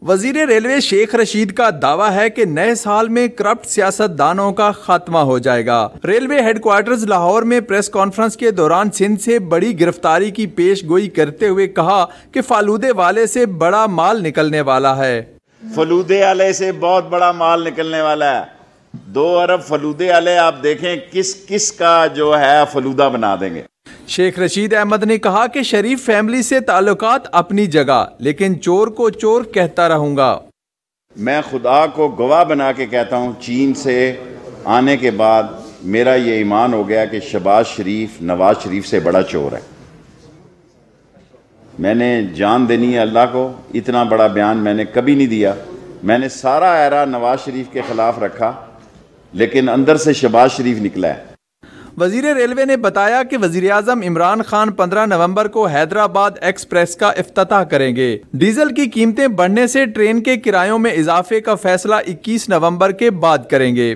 वजीर रेलवे शेख रशीद का दावा है कि नए साल में करप्ट सियासतदानों का खात्मा हो जाएगा। रेलवे हेडक्वार्टर्स लाहौर में प्रेस कॉन्फ्रेंस के दौरान सिंध से बड़ी गिरफ्तारी की पेश गोई करते हुए कहा कि फालूदे वाले से बड़ा माल निकलने वाला है। फलूदे वाले से बहुत बड़ा माल निकलने वाला है। 2 अरब फलूदे वाले आप देखें किस किस का जो है फलूदा बना देंगे। शेख रशीद अहमद ने कहा कि शरीफ फैमिली से ताल्लुकात अपनी जगह, लेकिन चोर को चोर कहता रहूंगा। मैं खुदा को गवाह बना के कहता हूं, चीन से आने के बाद मेरा ये ईमान हो गया कि शहबाज शरीफ नवाज शरीफ से बड़ा चोर है। मैंने जान देनी है अल्लाह को, इतना बड़ा बयान मैंने कभी नहीं दिया। मैंने सारा एरा नवाज शरीफ के खिलाफ रखा, लेकिन अंदर से शहबाज शरीफ निकला है। वजीर रेलवे ने बताया कि वजीर आजम इमरान खान 15 नवंबर को हैदराबाद एक्सप्रेस का इफ्तिताह करेंगे। डीजल की कीमतें बढ़ने से ट्रेन के किरायों में इजाफे का फैसला 21 नवंबर के बाद करेंगे।